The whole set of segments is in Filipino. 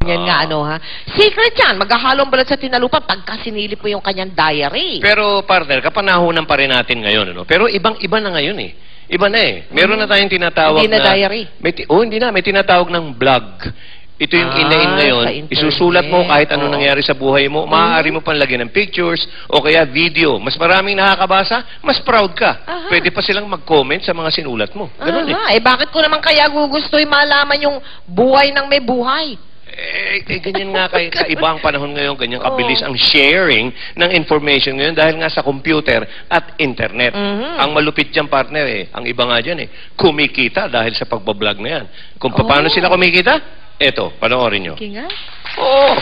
ganyan nga, ano ha. Secret yan, maghahalong balat sa tinalupan pagka sinilip mo yung kanyang diary. Pero partner, kapanahunan pa rin natin ngayon, ano? Pero ibang-iba na ngayon eh. Iba na eh. Meron na tayong tinatawag Hindi na diary. Hindi na. May tinatawag ng blog. Ito yung inain ngayon. Isusulat mo kahit ano nangyari sa buhay mo. Maaari mo panlagyan ng pictures o kaya video. Mas maraming nakakabasa, mas proud ka. Pwede pa silang mag-comment sa mga sinulat mo. Ganun eh. Bakit ko naman kaya gugusto'y malaman yung buhay ng may buhay? Ganyan nga kaiba ang panahon ngayon, ganyan kabilis ang sharing ng information ngayon dahil nga sa computer at internet. Ang malupit dyan, partner, ang iba nga dyan, kumikita dahil sa pagbablog na yan. Kung paano sila kumikita, eto, panoorin nyo. Okay nga. Oo.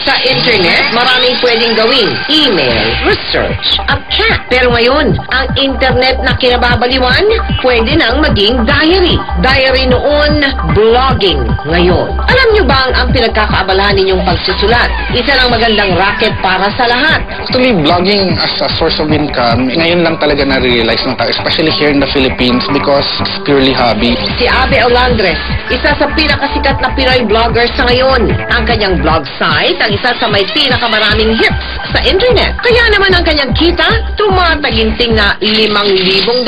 Sa internet, maraming pwedeng gawin. Email, research, at chat. Pero ngayon, ang internet na kinababaliwan, pwede nang maging diary. Diary noon, blogging ngayon. Alam nyo bang ang pinagkakaabalahan ninyong pagsusulat? Isa ng magandang racket para sa lahat. Actually, blogging as a source of income, ngayon lang talaga na-realize ng tao, especially here in the Philippines because it's purely hobby. Si Abe Olandres, isa sa pinakasikat na Pinoy vlogger sa ngayon. Ang kanyang blog site, ang isa sa may pinakamaraming hits sa internet. Kaya naman ang kanyang kita, tumataginting na $5,000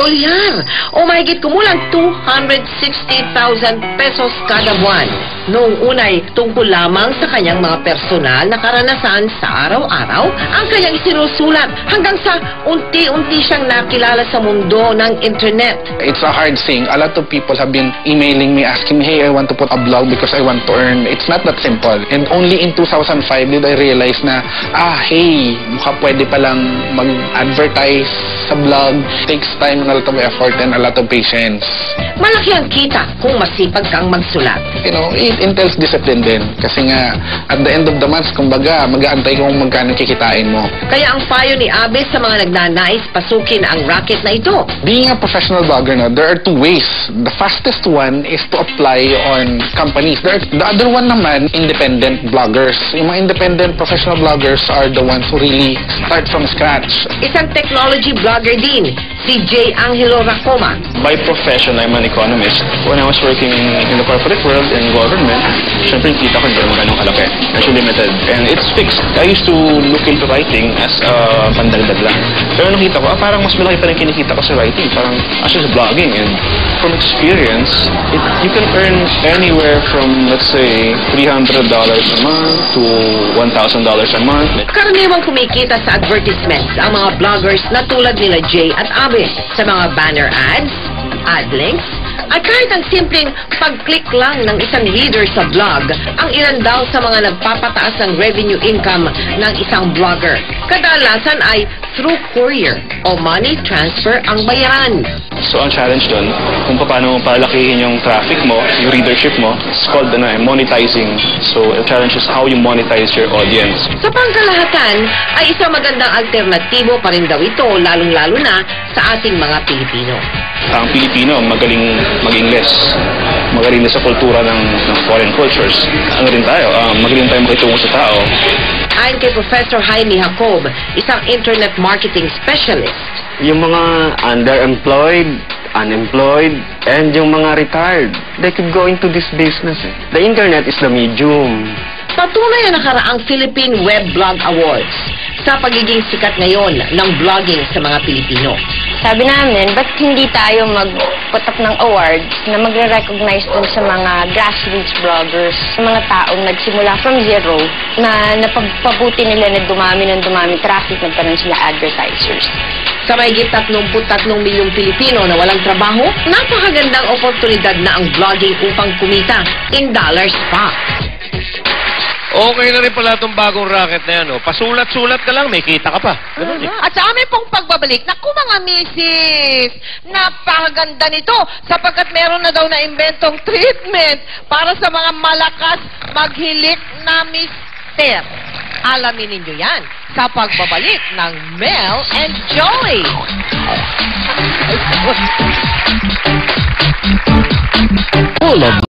o mahigit kumulang 260,000 pesos kada buwan. Noong unay, tungkol lamang sa kanyang mga personal na karanasan sa araw-araw, ang kanyang sinusulat hanggang sa unti-unti siyang nakilala sa mundo ng internet. It's a hard thing. A lot of people have been emailing me asking me, hey, I want to put a blog because I want to earn. It's not that simple. And only in 2005 did I realize na, hey, mukha pwede palang mag-advertise sa blog. It takes time and a lot of effort and a lot of patience. Malaki ang kita kung masipag kang magsulat. You know, it entails discipline din. Kasi nga, at the end of the month, kumbaga, mag-aantay kung magkano kikitain mo. Kaya ang payo ni Abe sa mga nagnanais pasukin ang racket na ito. Being a professional blogger, there are two ways. The fastest one is to apply on companies. The other one naman, independent bloggers. Yung mga independent professional bloggers are the ones who really start from scratch. Isang technology blogger din, si J. Angelo Racoma. By profession, I'm an economist. When I was working in the corporate world and government, syempre kita ko hindi naman ganun kalaki. Medyo limited. And it's fixed. I used to look into writing as pandagdag lang. Pero nakita ko, parang mas malaki pa rin kinikita ko sa writing. Parang actually sa blogging. And from experience, you can earn anywhere from, let's say, $300 a month to $1,000 a month. Karaniwang kumikita sa advertisements ang mga bloggers na tulad nila Jay at Abe sa mga banner ads, ad links, at kahit ang simpleng pag-click lang ng isang leader sa blog, ang ilan daw sa mga nagpapataas ng revenue income ng isang blogger. Kadalasan ay through courier o money transfer ang bayaran. So ang challenge doon, kung paano palakihin yung traffic mo, yung readership mo, it's called monetizing. So the challenge is how you monetize your audience. Sa pangkalahatan, ay isang magandang alternatibo pa rin daw ito, lalong-lalo na sa ating mga Pilipino. Ang Pilipino, magaling mag-Ingles. Magaling na sa kultura ng foreign cultures. Ano rin tayo, magaling tayo makitungo sa tao. Ayon kay Professor Jaime Jacob, isang internet marketing specialist. Yung mga underemployed, unemployed, and yung mga retired, they could go into this business. The internet is the medium. Patunay na nakaraang Philippine Web Blog Awards sa pagiging sikat ngayon ng blogging sa mga Pilipino. Sabi namin, ba't hindi tayo mag-put up ng awards na magre-recognize dun sa mga grassroots bloggers, mga taong nagsimula from zero, na napapabuti nila na dumami ng dumami traffic, nagkaroon sila advertisers. Sa mahigit 33 milyong Pilipino na walang trabaho, napakagandang oportunidad na ang blogging upang kumita in dollars pa. Okay na rin pala itong bagong racket na yan. Pasulat-sulat ka lang, may kita ka pa. Ganun, At sa amin pong pagbabalik, naku mga misis, napakaganda nito sapagkat meron na daw na inventong treatment para sa mga malakas maghilik na mister. Alamin ninyo yan sa pagbabalik ng Mel and Joey. Full of